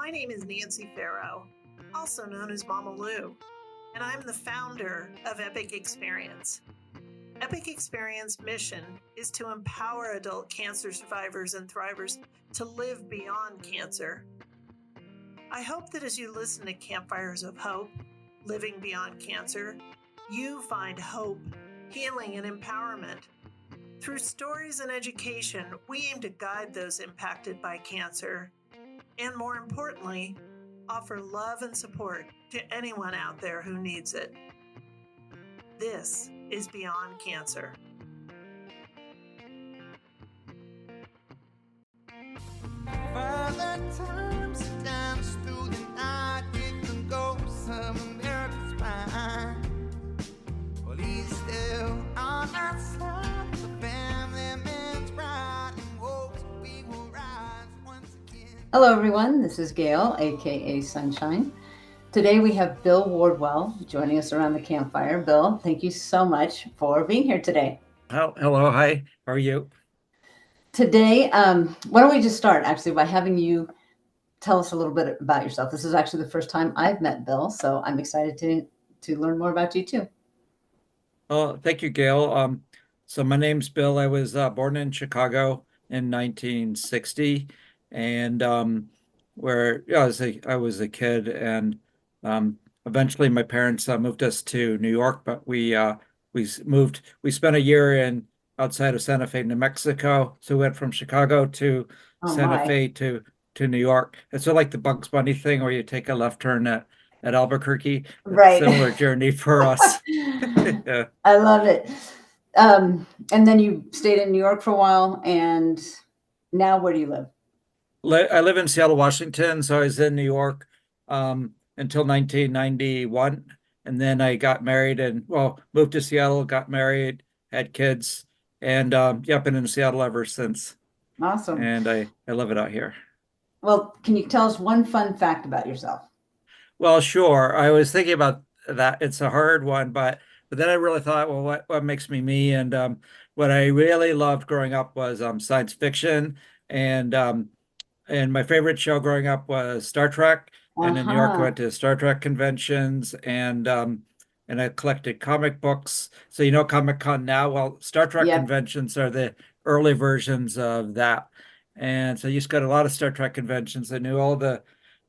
My name is Nancy Farrow, also known as Mama Lou, and I'm the founder of Epic Experience. Epic Experience mission is to empower adult cancer survivors and thrivers to live beyond cancer. I hope that as you listen to Campfires of Hope, Living Beyond Cancer, you find hope, healing, and empowerment. Through stories and education, we aim to guide those impacted by cancer, and more importantly, offer love and support to anyone out there who needs it. This is Beyond Cancer. Father time dance through the night with the ghosts of America's spine. Well, he's still on our side, the family man's pride, and hopes we will rise once again. Hello, everyone. This is Gail, aka Sunshine. Today we have Bill Wardwell joining us around the campfire. Bill, thank you so much for being here today. Hello, hi. How are you? Today, why don't we just start actually by having you tell us a little bit about yourself. This is actually the first time I've met Bill, so I'm excited to learn more about you too. Oh, thank you, Gail. So my name's Bill. I was born in Chicago in 1960, and I was a kid, and eventually my parents moved us to New York, but we spent a year outside of Santa Fe, New Mexico. So we went from Chicago to Santa Fe to New York. It's sort of like the Bugs Bunny thing where you take a left turn at Albuquerque. Right. Similar journey for us. Yeah. I love it. And then you stayed in New York for a while, and now where do you live? I live in Seattle, Washington. So I was in New York until 1991. And then I got married moved to Seattle, got married, had kids. And been in Seattle ever since. Awesome. And I love it out here. Well, can you tell us one fun fact about yourself? Well, sure. I was thinking about that. It's a hard one, but then I really thought, well, what makes me me? And what I really loved growing up was science fiction, and my favorite show growing up was Star Trek. And in New York, I went to Star Trek conventions, and I collected comic books. So Comic-Con now. Well, Star Trek conventions are the early versions of that. And so I used to go to a lot of Star Trek conventions. I knew all the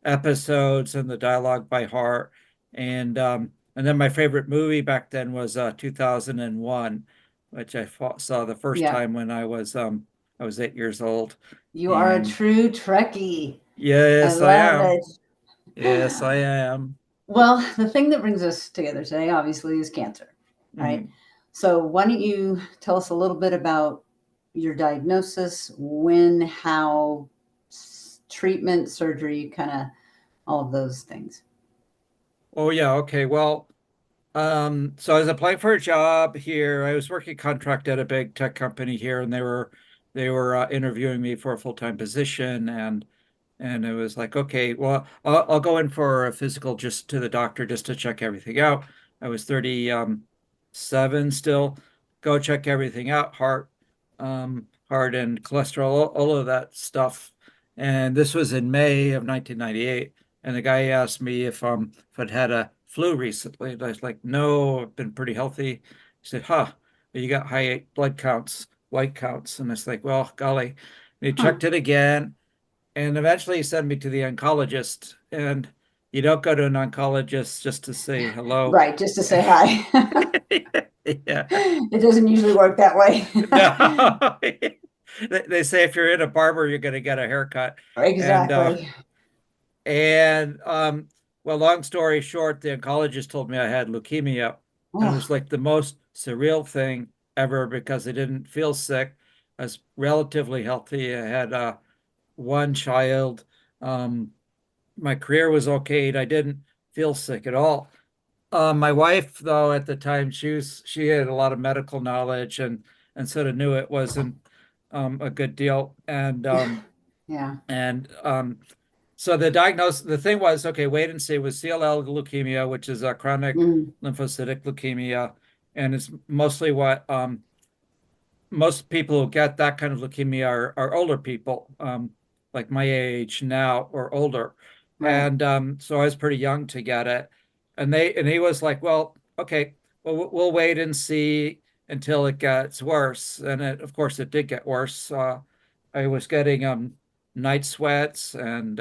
episodes and the dialogue by heart. And then my favorite movie back then was 2001, which I saw the first time when I was 8 years old. You are a true Trekkie. Yes, I am. Yes, I am. Well, the thing that brings us together today, obviously, is cancer, right? Mm-hmm. So why don't you tell us a little bit about your diagnosis, when, how, treatment, surgery, kind of all of those things. Oh, yeah. Okay. Well, so I was applying for a job here. I was working contract at a big tech company here, and they were interviewing me for a full-time position, and it was like, okay, well, I'll go in for a physical just to the doctor just to check everything out. I was 37 still. Go check everything out, heart and cholesterol, all of that stuff. And this was in May of 1998. And the guy asked me if I'd had a flu recently. And I was like, no, I've been pretty healthy. He said, you got high blood counts, white counts. And I was like, well, golly. And he checked it again. And eventually he sent me to the oncologist. And you don't go to an oncologist just to say hello. Right, just to say hi. Yeah. It doesn't usually work that way. No. They say if you're in a barber, you're going to get a haircut. Exactly. Well, long story short, the oncologist told me I had leukemia. And it was like the most surreal thing ever because I didn't feel sick. I was relatively healthy. I had one child. My career was okay. I didn't feel sick at all. My wife, though, at the time, she had a lot of medical knowledge and sort of knew it wasn't a good deal. And so the thing was, okay, wait and see. It was CLL leukemia, which is a chronic lymphocytic leukemia, and it's mostly what most people who get that kind of leukemia are older people, like my age now or older. Right. so I was pretty young to get it. And he was like, well, okay, well, we'll wait and see until it gets worse. And of course, it did get worse. I was getting night sweats and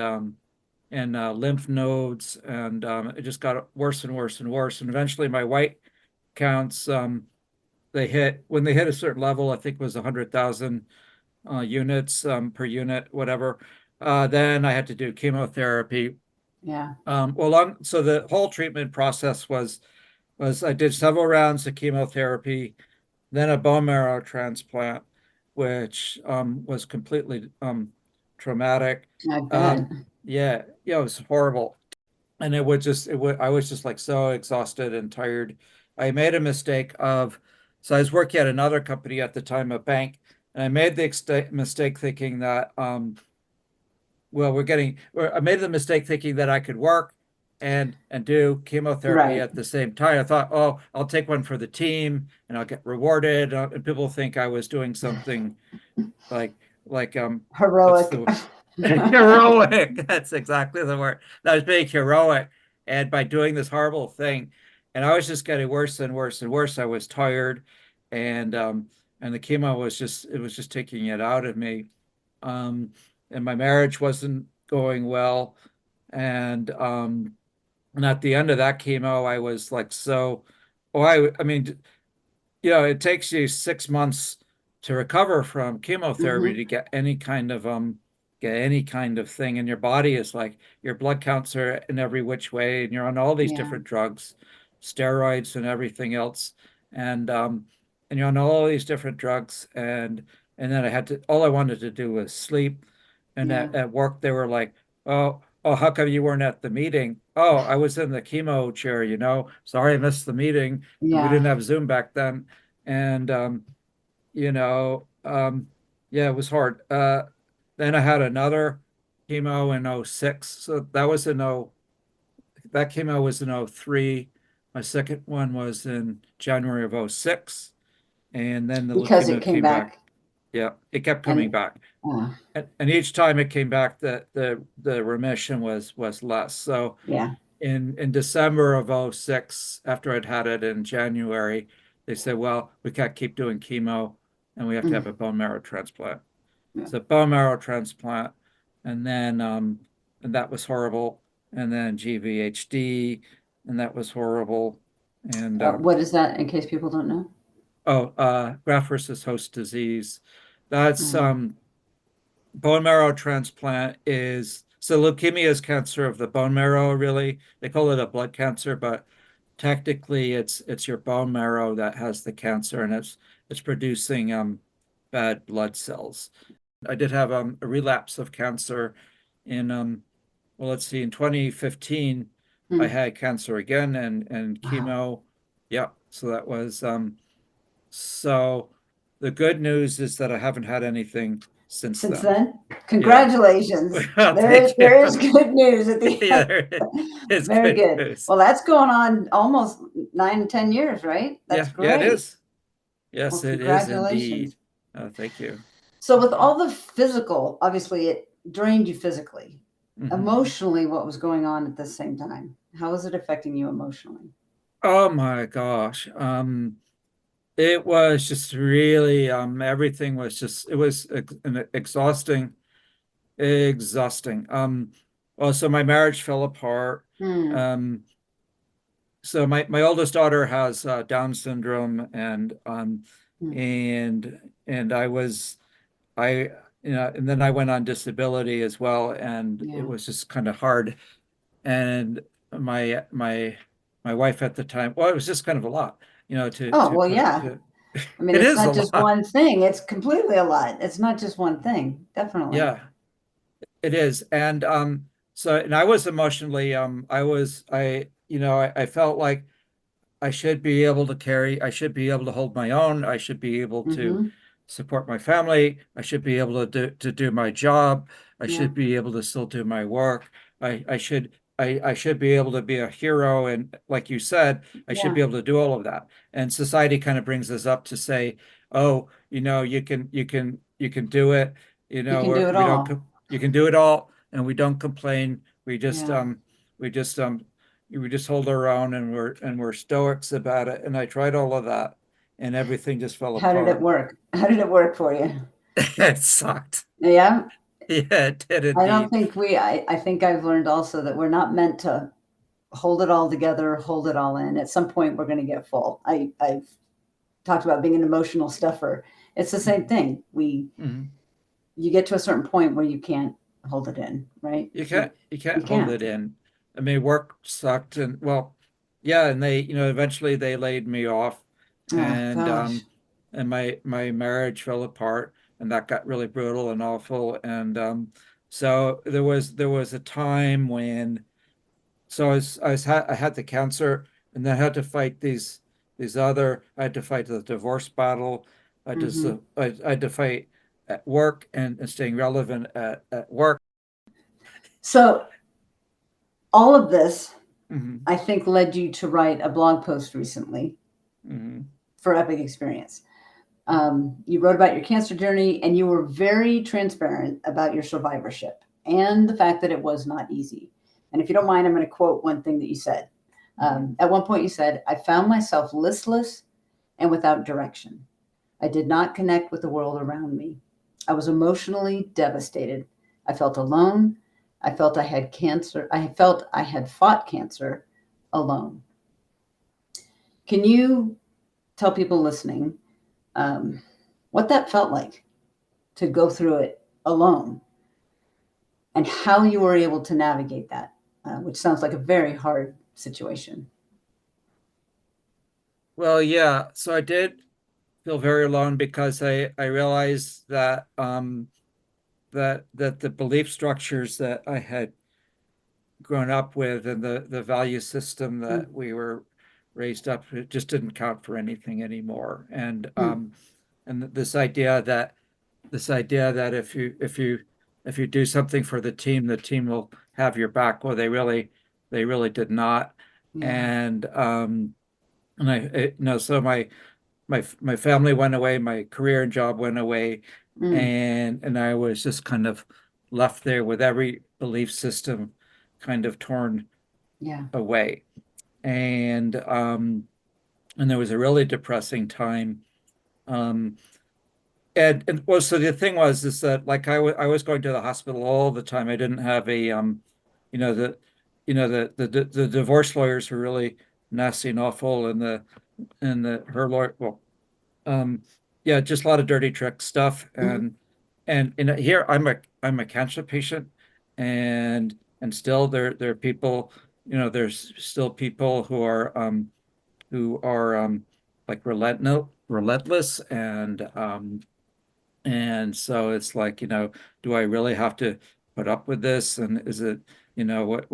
lymph nodes, and it just got worse and worse and worse. And eventually, my white counts, when they hit a certain level, I think it was 100,000 units per unit, whatever. Then I had to do chemotherapy. Yeah. So the whole treatment process was I did several rounds of chemotherapy, then a bone marrow transplant, which was completely traumatic. I bet. Yeah, yeah, it was horrible. And I was just like so exhausted and tired. I made a mistake so I was working at another company at the time, a bank, and I made the mistake thinking that, I made the mistake thinking that I could work and do chemotherapy Right. at the same time. I thought, oh, I'll take one for the team and I'll get rewarded. And people think I was doing something like, what's Heroic. the heroic? That's exactly the word. I was being heroic, and by doing this horrible thing, and I was just getting worse and worse and worse. I was tired, and the chemo was just taking it out of me. Um, and my marriage wasn't going well, and at the end of that chemo, I was like, so, oh, I mean, it takes you 6 months to recover from chemotherapy Hmm. to get any kind of thing. And your body is like your blood counts are in every which way, and you're on all these Yeah. different drugs, steroids and everything else. And you're on all these different drugs. And then all I wanted to do was sleep. And Yeah. at work they were like, oh, how come you weren't at the meeting? Oh, I was in the chemo chair, Sorry I missed the meeting. We didn't Yeah. have Zoom back then. And you know, yeah, it was hard. Then I had another chemo in '06. So that chemo was in '03. My second one was in January of '06. And then the Because it leukemia came came back. back Yeah, it kept coming and back. uh, And each time it came back, the remission was less. So yeah. in December of '06, after I'd had it in January, they said, well, we can't keep doing chemo and we have to have Mm. a bone marrow transplant. Yeah. So bone marrow transplant, and that was horrible. And then GVHD, and that was horrible. And What is that in case people don't know? graft versus host disease. That's Mm. bone marrow transplant is so leukemia is cancer of the bone marrow, really. They call it a blood cancer, but technically it's your bone marrow that has the cancer, and it's producing bad blood cells. I did have a relapse of cancer in well, let's see, in 2015 I Mm. had cancer again and Wow. chemo. Yeah, so that was so the good news is that I haven't had anything since Since then. then, Yeah. congratulations. Well, There, thank you. there is good news at the Yeah, end. there is Very good good. news. Well, that's going on almost 9, 10 years, right? That's Yeah, yeah, it great. is. Well, Yes, it is indeed. congratulations. Thank you. So, with all the physical, obviously it drained you physically. Mhm. Emotionally, what was going on at the same time? How was it affecting you emotionally? Oh my gosh. It was just really everything was just it was exhausting, exhausting. Well, so my marriage fell apart. Hmm. Um, so my oldest daughter has Down syndrome, Hmm. and I and then I went on disability as well, and it Yeah. was just kind of hard. And my my my wife at the time, well, it was just kind of a lot, Oh, to well, put yeah. to, I mean, it it's is a not just lot. one thing. It's completely a lot. It's not just one thing. Definitely. Yeah, it is. And I was emotionally I felt like I should be able to hold my own. I should be able to Mm-hmm. support my family. I should be able to do my job. I Yeah. should be able to still do my work. I should be able to be a hero. And like you said, I should Yeah. be able to do all of that. And society kind of brings us up to say, oh, you can do it. You can do it We don't, all. you can do it all, and we don't complain We just Yeah. we just we just hold our own, and we're stoics about it. And I tried all of that, and everything just fell How did it apart. work? How did it work for you? It sucked. Yeah. Yeah, it did I don't indeed. think I think I've learned also that we're not meant to hold it all together, hold it all in. At some point, we're going to get full. I've talked about being an emotional stuffer. It's the same thing. Mhm. You get to a certain point where you can't hold it in, right? You You can't hold can't. it in. I mean, work sucked, and well, yeah, and they, eventually they laid me off, Oh and gosh. my marriage fell apart, and that got really brutal and awful. And so there was a time when, so I had the cancer, and then I had to fight I had to fight the divorce battle. Hmm. I had to fight at work, and staying relevant at work. So all of this, Hmm. I think, led you to write a blog post recently Hmm. for Epic Experience. You wrote about your cancer journey, and you were very transparent about your survivorship and the fact that it was not easy. And if you don't mind, I'm going to quote one thing that you said. Hmm. At one point, you said, "I found myself listless and without direction. I did not connect with the world around me. I was emotionally devastated. I felt alone. I felt I had cancer. I felt I had fought cancer alone." Can you tell people listening what that felt like to go through it alone and how you were able to navigate that, which sounds like a very hard situation? Well, yeah. So I did feel very alone, because I realized that that the belief structures that I had grown up with, and the value system that Mm, we were raised up, it just didn't count for anything anymore. mm, And this idea that if you do something for the team will have your back. Well, they really did not. yeah. And so my family went away, my career and job went away, Mm, and I was just kind of left there with every belief system kind of torn yeah. away. And there was a really depressing time. Um, and well, so the thing was is that, like, I was going to the hospital all the time. I didn't have a you know the the divorce lawyers were really nasty and awful, and the her lawyer, well, um, yeah, just a lot of dirty trick stuff. Hmm. And here I'm a cancer patient, and still there are people, there's still people who are like relentless. And so it's like, do I really have to put up with this? And is it, what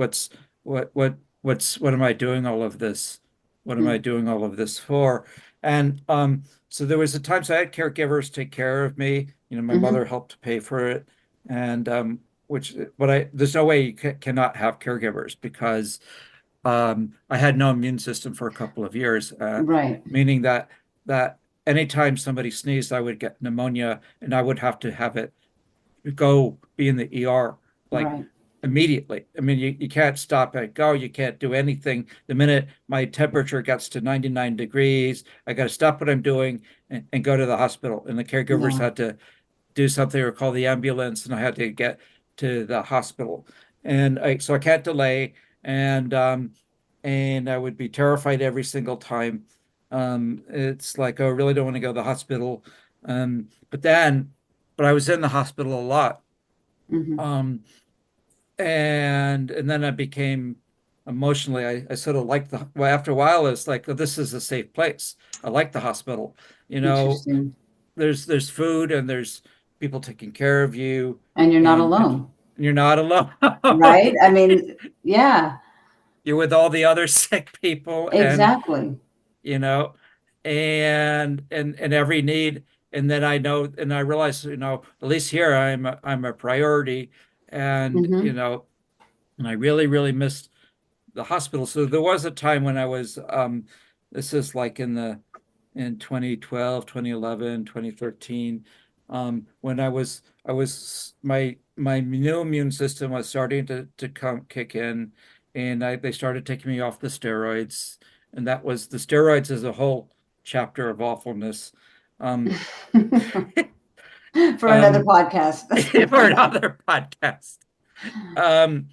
am I doing all of this? What am I Mm, doing all of this for? And so there was a time, so I had caregivers take care of me. My hmm. mother helped to pay for it. And there's no way you cannot have caregivers, because I had no immune system for a couple of years, Right. meaning that anytime somebody sneezed, I would get pneumonia, and I would have to have it go be in the ER, like, Right. immediately. I mean, you can't stop and go. You can't do anything. The minute my temperature gets to 99 degrees, I got to stop what I'm doing, and go to the hospital. And the caregivers Yeah. had to do something or call the ambulance, and I had to get to the hospital. So I can't delay, and I would be terrified every single time. It's like, oh, I really don't want to go to the hospital. But I was in the hospital a lot. Hmm. Um, and then I became emotionally, I sort of liked well, after a while, it's like, oh, this is a safe place. I like the hospital. You know, Interesting. there's food, and there's people taking care of you, And you're not and alone, you're not alone. right? I mean, yeah, You're with all the other sick people, exactly. you know, and every need. And then I realize, at least here I'm a priority. And Hmm. and I really, really missed the hospital. So there was a time when I was, this is like in 2012, 2011, 2013. when my new immune system was starting to come kick in, and they started taking me off the steroids, and that was the steroids is a whole chapter of awfulness. For another um, podcast. for another podcast. Um,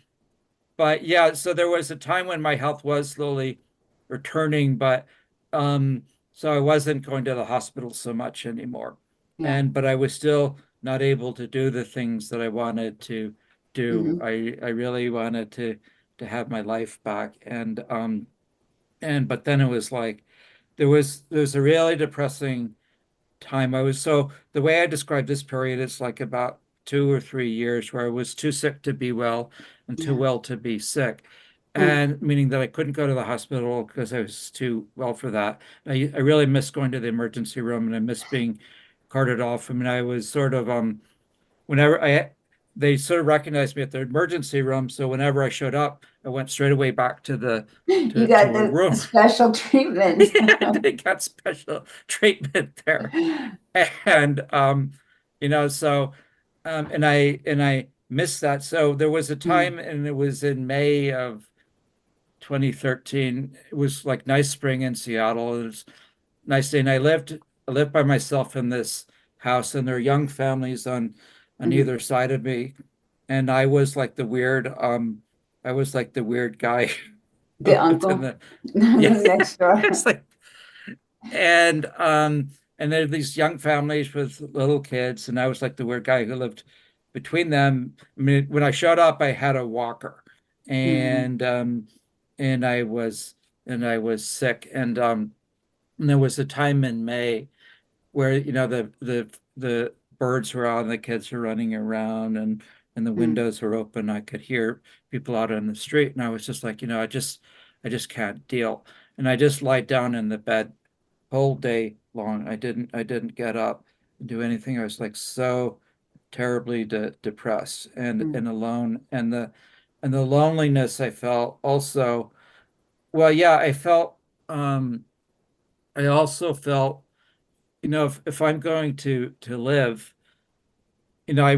but yeah, so there was a time when my health was slowly returning, but um, so I wasn't going to the hospital so much anymore. Yeah. But I was still not able to do the things that I wanted to do. Hmm. I really wanted to have my life back. And but then it was like there was a really depressing time. So the way I describe this period is like about 2 or 3 years where I was too sick to be well and too Yeah. well to be sick. Mm. And meaning that I couldn't go to the hospital because I was too well for that. I really missed going to the emergency room, and I missed being carted off. I mean, I was sort of whenever they sort of recognized me at the emergency room, so whenever I showed up, I went straight away back to the You got to a the room. special treatment. Yeah, they got special treatment there. And so and I missed that. So there was a Mm. time, and it was in May of 2013. It was like nice spring in Seattle. It was a nice day, and I lived by myself in this house, and there are young families on Mhm. either side of me, and I was like the weird guy The who lived in uncle the yeah. next door. It's like and there are these young families with little kids, and I was like the weird guy who lived between them. I mean, when I showed up, I had a walker, Mhm. and I was sick, and there was a time in May where the birds were out and the kids were running around, and the Mm. windows were open. I could hear people out on the street, and I was just like, I just can't deal. And I just lied down in the bed whole day long. I didn't get up and do anything. I was like so terribly depressed Mm. and alone, and the loneliness I felt also. Well, yeah, I also felt, if I'm going to live, I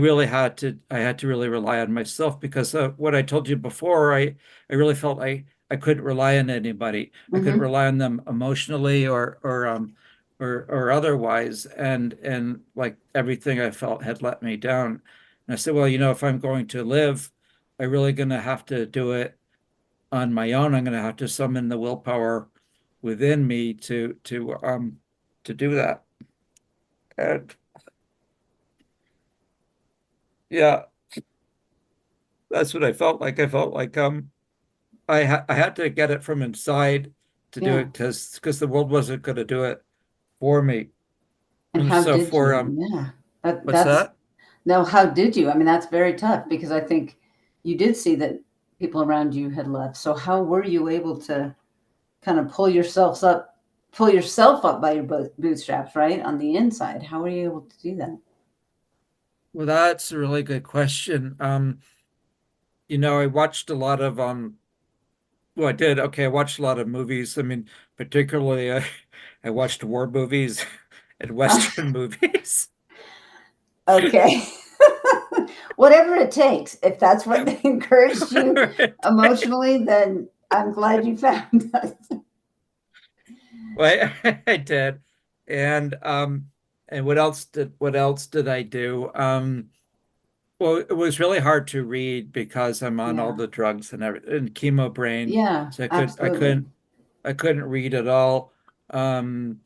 had to really rely on myself, because what I told you before, I really felt I couldn't rely on anybody. I couldn't Mhm. rely on them emotionally or otherwise, and like everything I felt had let me down. And I said, well, if I'm going to live, I'm really going to have to do it on my own. I'm going to have to summon the willpower within me to do that. And yeah, that's what I felt like. I felt like I had to get it from inside to do Yeah. it, because the world wasn't going to do it for me. And And how so did for you? Yeah. what's That's that? no, how did you? I mean, that's very tough because I think you did see that people around you had left. So how were you able to kind of pull yourself up by your bootstraps, right? On the inside. How were you able to do that? Well, that's a really good question. I watched a lot of well, I did. Okay, I watched a lot of movies. I mean, particularly I watched war movies and Western movies. Okay. Whatever it takes. If that's what encouraged you emotionally, then I'm glad you found us. Well, I did. And what else did I do? Well, it was really hard to read because I'm on all Yeah. the drugs and everything, and chemo brain, Yeah, so I could I absolutely. couldn't I couldn't read at all. Um,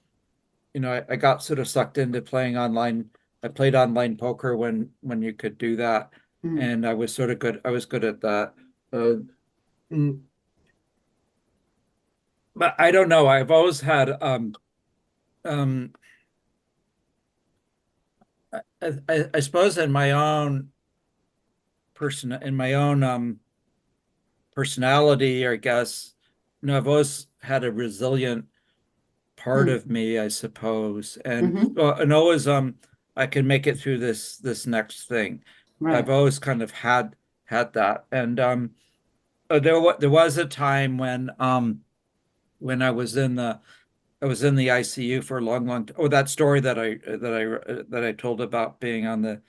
I got sort of sucked into playing online. I played online poker when you could do that, Mm. and I was sort of good. I was good at that. Uh, mm, but I don't know. I've always had um I suppose in my own personality, I guess, I've always had a resilient part Mm. of me, I suppose, and Hmm. well, and always I can make it through this next thing. I've Right. always kind of had that, and there was a time when I was in the I was in the ICU for a long. Oh, that story that I told about being on the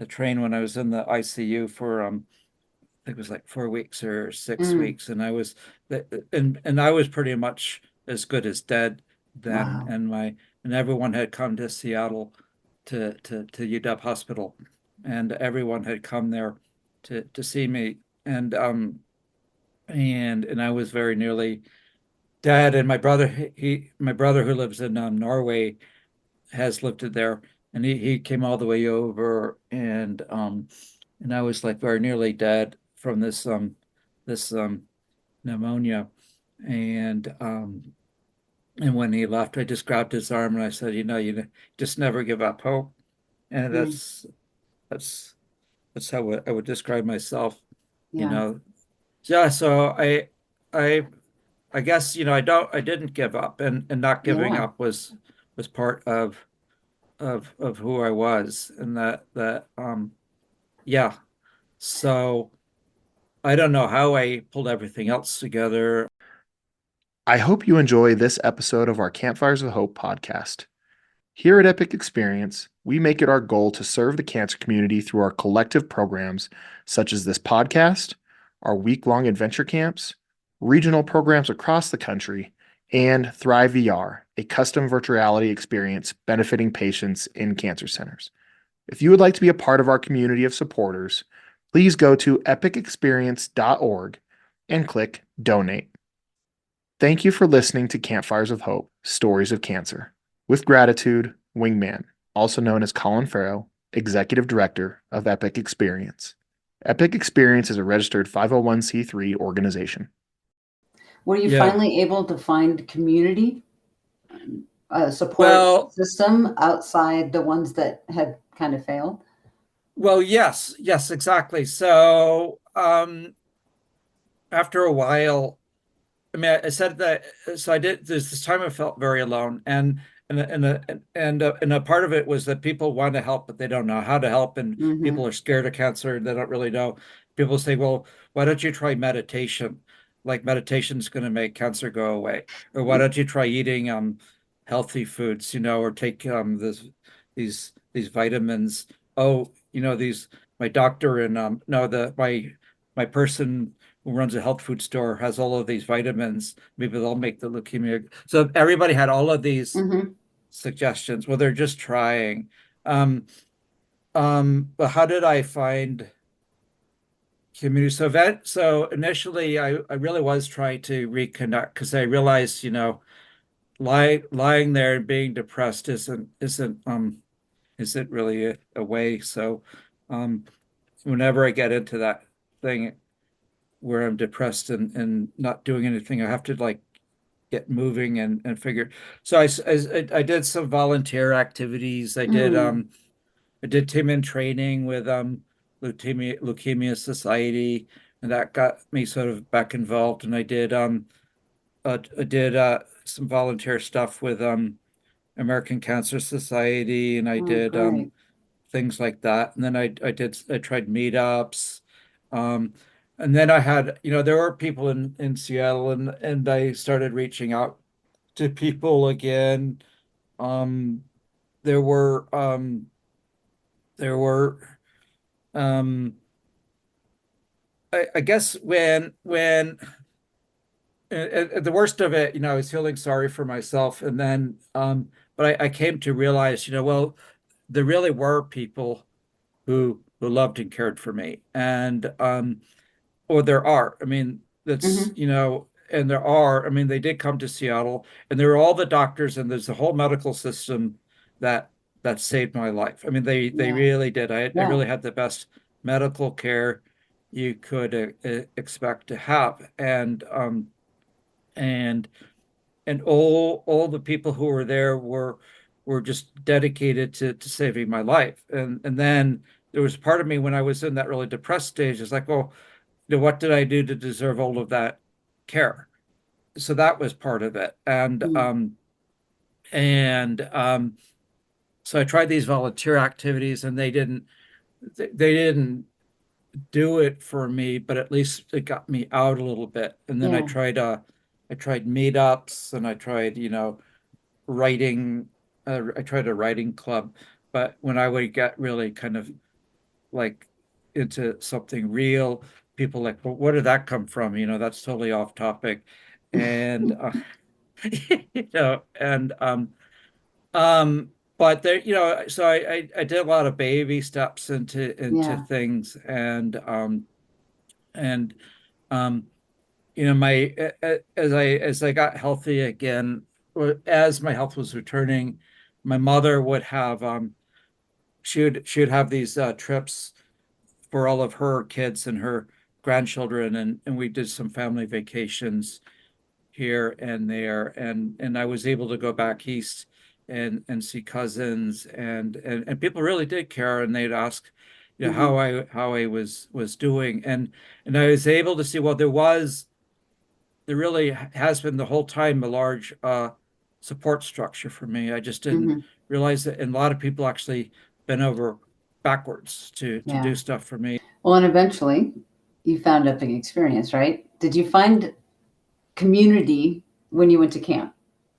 train when I was in the ICU for I think it was like 4 weeks or six Mm, weeks, and I was pretty much as good as dead then, wow. and everyone had come to Seattle to UW Hospital, and everyone had come there to see me, and and I was very nearly dead, and my brother who lives in Norway has lived it there, and he came all the way over, and I was like very nearly dead from this pneumonia, and and when he left, I just grabbed his arm and I said, you just never give up hope, and Mm, that's that's how I would describe myself, you yeah. know. Yeah, so I I guess I didn't give up, and not giving Yeah. up was part of who I was, and that yeah. So I don't know how I pulled everything else together. I hope you enjoy this episode of our Campfires of Hope podcast. Here at Epic Experience, we make it our goal to serve the cancer community through our collective programs such as this podcast, our week-long adventure camps, regional programs across the country, and Thrive VR, a custom virtual reality experience benefiting patients in cancer centers. If you would like to be a part of our community of supporters, please go to epicexperience.org and click Donate. Thank you for listening to Campfires of Hope, Stories of Cancer. With gratitude, Wingman, also known as Colin Farrow, Executive Director of Epic Experience. Epic Experience is a registered 501c3 organization. Were you Yeah. finally able to find community support Well, system outside the ones that had kind of failed? well, yes, exactly. So, after a while, I mean, I said that. So I did. There's this time I felt very alone, and a part of it was that people want to help, but they don't know how to help, and Mm-hmm. people are scared of cancer. They don't really know. People say, "Well, why don't you try meditation? Like meditation's going to make cancer go away, or why don't you try eating healthy foods, or take these vitamins? Oh, these my doctor and no the my person who runs a health food store has all of these vitamins. Maybe they'll make the leukemia." So everybody had all of these Mm-hmm. suggestions. Well, they're just trying. Um, but how did I find community? So initially, I really was trying to reconnect because I realized, lying there and being depressed isn't really a way. So, um, whenever I get into that thing where I'm depressed and not doing anything, I have to like get moving and figure. So I did some volunteer activities. Mm. I did team in training with Leukemia Society, and that got me sort of back involved. And I did some volunteer stuff with American Cancer Society, and I Oh, did great. things like that. And then I tried meetups. Um, and then I had, there were people in Seattle, and I started reaching out to people again. Um, there were um, there were um, I guess when at the worst of it, I was feeling sorry for myself, and then but I came to realize, well, there really were people who loved and cared for me, and or there are. I mean, that's, Mm-hmm. and there are. I mean, they did come to Seattle, and there are all the doctors, and there's a whole medical system that that saved my life. I mean, they Yeah. really did. I Yeah. really had the best medical care you could expect to have, and and all the people who were there were just dedicated to saving my life. And then there was part of me when I was in that really depressed stage, it's like, well, what did I do to deserve all of that care? So that was part of it. Mm. And so I tried these volunteer activities, and they didn't do it for me, but at least it got me out a little bit. And then Yeah. I tried meetups, and I tried, writing. I tried a writing club, but when I would get really kind of like into something real, people like, well, where did that come from? That's totally off topic. And and um, but there, so I did a lot of baby steps into Yeah. things, and um, my as I got healthy again, or as my health was returning, my mother would have she would have these trips for all of her kids and her grandchildren, and we did some family vacations here and there, and I was able to go back east and see cousins, and people really did care, and they'd ask, Hmm. how I was doing, and I was able to see, well, there really has been the whole time a large support structure for me. I just didn't Hmm. realize that, and a lot of people actually bent over backwards to Yeah. do stuff for me. Well, and eventually you found Epic Experience, right? Did you find community when you went to camp?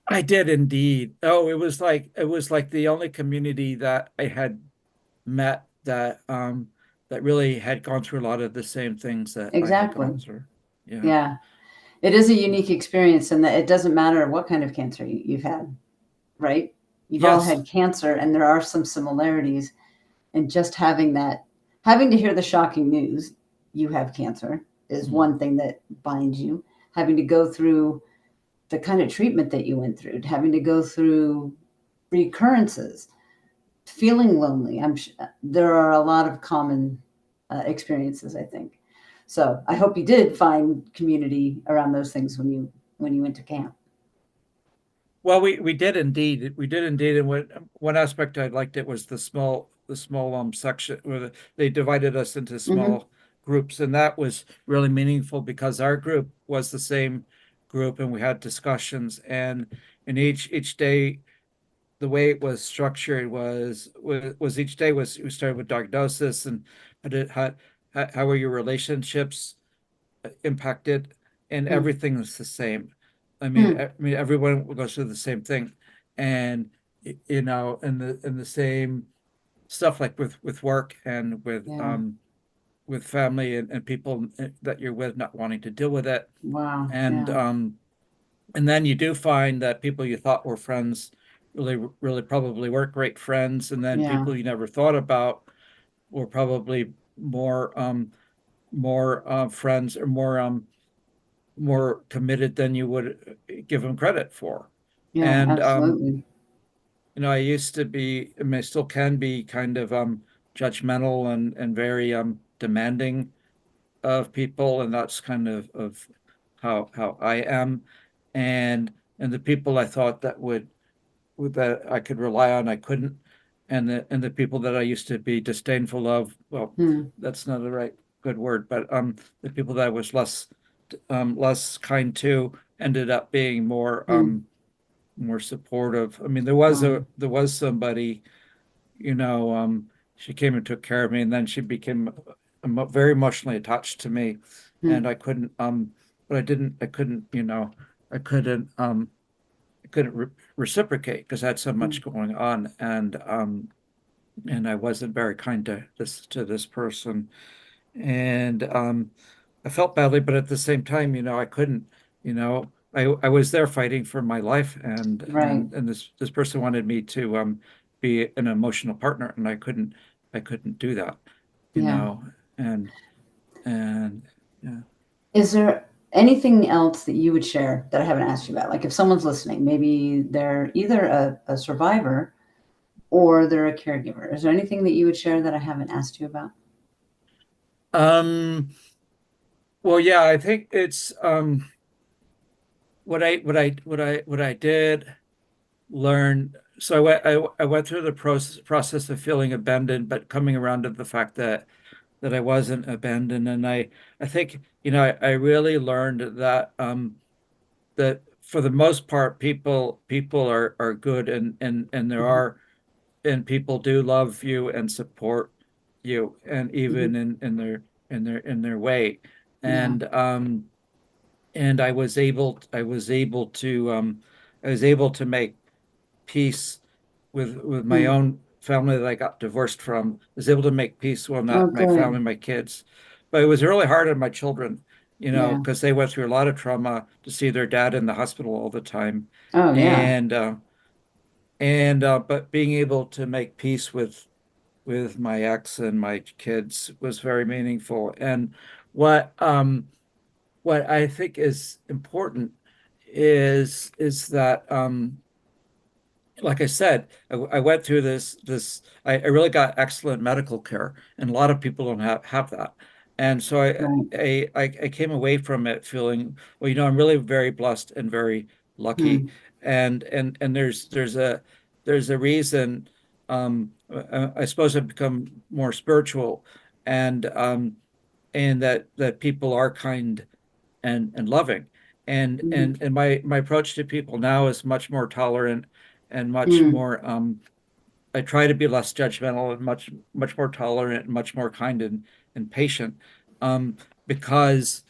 I did indeed. Oh, it was like the only community that I had met that really had gone through a lot of the same things that I had gone Exactly. through. Yeah. Yeah. It is a unique experience in that it doesn't matter what kind of cancer you've had, right? You've all Yes. had cancer, and there are some similarities. And just having to hear the shocking news, you have cancer, is Mm. one thing that binds you. Having to go through the kind of treatment that you went through, having to go through recurrences, feeling lonely. There are a lot of common experiences, I think. So I hope you did find community around those things when you went to camp. Well, we did indeed. We did indeed. And one aspect I liked it was the small section where they divided us into Hmm. small groups, and that was really meaningful because our group was the same group, and we had discussions, and each day the way it was structured was each day was we started with diagnosis, and how were your relationships impacted, and Hmm. everything is the same. Hmm. Everyone goes through the same thing, and and the same stuff, like with work and Yeah. with family, and people that you're with not wanting to deal with it, Wow. and Yeah. um and then you do find that people you thought were friends really really probably weren't great friends, and then Yeah. people you never thought about were probably more friends, or more committed than you would give them credit for. Yeah. And Absolutely. I used to be, I mean, I still can be kind of judgmental and very demanding of people, and that's kind of how I am. And the people I thought that I could rely on, I couldn't. And the people that I used to be disdainful of, well, Hmm. that's not a right good word, but the people that I was less kind to ended up being Hmm. more supportive. I mean, Wow. there was somebody, she came and took care of me, and then she became very emotionally attached to me, Hmm. and but I couldn't, I couldn't reciprocate because I had so Hmm. much going on, and I wasn't very kind to this person, and I felt badly, but at the same time, I couldn't, I was there fighting for my life, and Right. and and this person wanted me to be an emotional partner, and I couldn't do that, you Yeah. know, and and yeah. Is there anything else that you would share that I haven't asked you about? Like if someone's listening, maybe they're either a survivor or they're a caregiver. Is there anything that you would share that I haven't asked you about? Um, well, yeah, I think it's what I did learn. So I went through the process of feeling abandoned, but coming around to the fact that I wasn't abandoned. And I think, I really learned that for the most part, people are good, and there Hmm. are, and people do love you and support you, and Hmm. even in their way. Yeah. And I was able to make peace with my own family that I got divorced from. I was able to make peace with Oh, my good. family, my kids. But it was really hard on my children, Yeah. because they went through a lot of trauma to see their dad in the hospital all the time. Oh, yeah. But being able to make peace with my ex and my kids was very meaningful. And what what I think is important is that like I said, I went through I really got excellent medical care, and a lot of people don't have that. And so Right. I came away from it feeling, well, I'm really very blessed and very lucky. Mm. And there's a reason, I suppose I've become more spiritual, and that people are kind and loving. And my approach to people now is much more tolerant and much Mm. more, I try to be less judgmental and much more tolerant and much more kind and patient, because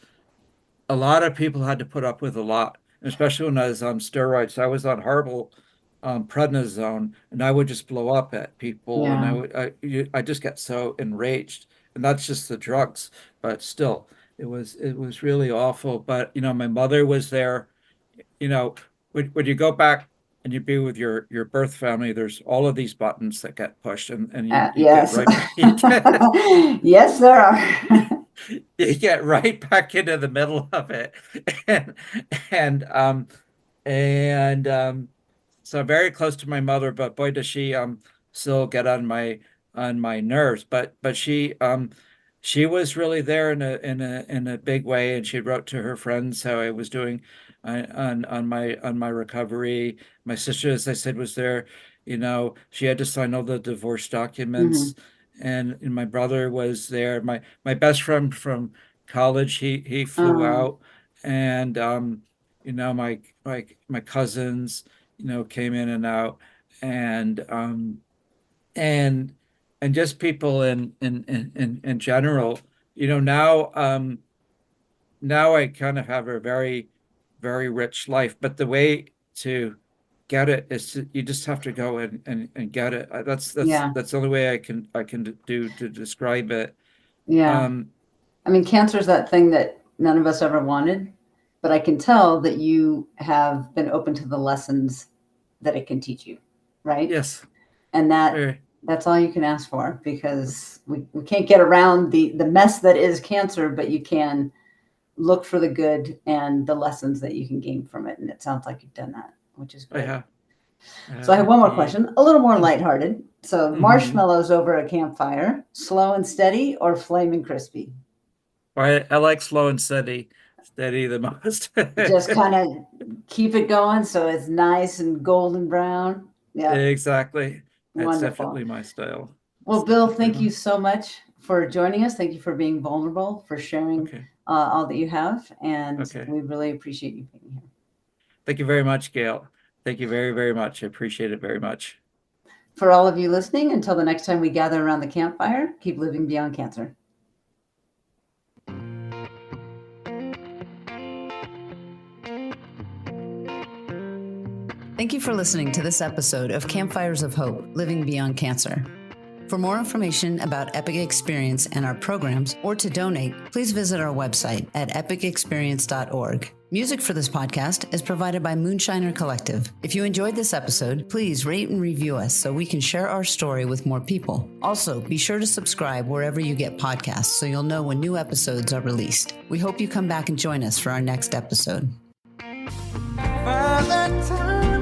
a lot of people had to put up with a lot, especially when I was on steroids. I was on horrible prednisone, and I would just blow up at people, and Yeah. I just get so enraged, and that's just the drugs. But still, it was really awful. But my mother was there. When you go back and you be with your birth family, there's all of these buttons that get pushed, and you get Yes. right Yes, there are. you get right back into the middle of it. and and so I'm very close to my mother, but boy, does she still get on my nerves. But she was really there in a big way, and she wrote to her friends how I was doing on my recovery. My sister, as I said, was there. She had to sign all the divorce documents, Mhm. and my brother was there. My best friend from college, he flew Oh, out, and my cousins, came in and out, and and and just people in general. Now I kind of have a very, very rich life, but the way to get it is you just have to go and get it. yeah. That's the only way I can do to describe it. Yeah. Um, I mean, cancer is that thing that none of us ever wanted, but I can tell that you have been open to the lessons that it can teach you, right? yes, And very, that's all you can ask for, because we can't get around the mess that is cancer, but you can look for the good and the lessons that you can gain from it. And it sounds like you've done that, which is I good. have, I So I have have one more indeed. question, a little more lighthearted. So Mm-hmm. marshmallows over a campfire, slow and steady or flaming crispy? I like slow and steady the most. Just kind of keep it going so it's nice and golden brown. Yep. Exactly. That's Wonderful. definitely my style. Well, It's Bill, definitely thank you my, so much for joining us. Thank you for being vulnerable, for sharing okay. all that you have. And Okay. we really appreciate you being here. Thank you very much, Gail. Thank you very, very much. I appreciate it very much. For all of you listening, until the next time we gather around the campfire, keep living beyond cancer. Thank you for listening to this episode of Campfires of Hope, Living Beyond Cancer. For more information about Epic Experience and our programs, or to donate, please visit our website at epicexperience.org. Music for this podcast is provided by Moonshiner Collective. If you enjoyed this episode, please rate and review us so we can share our story with more people. Also, be sure to subscribe wherever you get podcasts so you'll know when new episodes are released. We hope you come back and join us for our next episode. Father time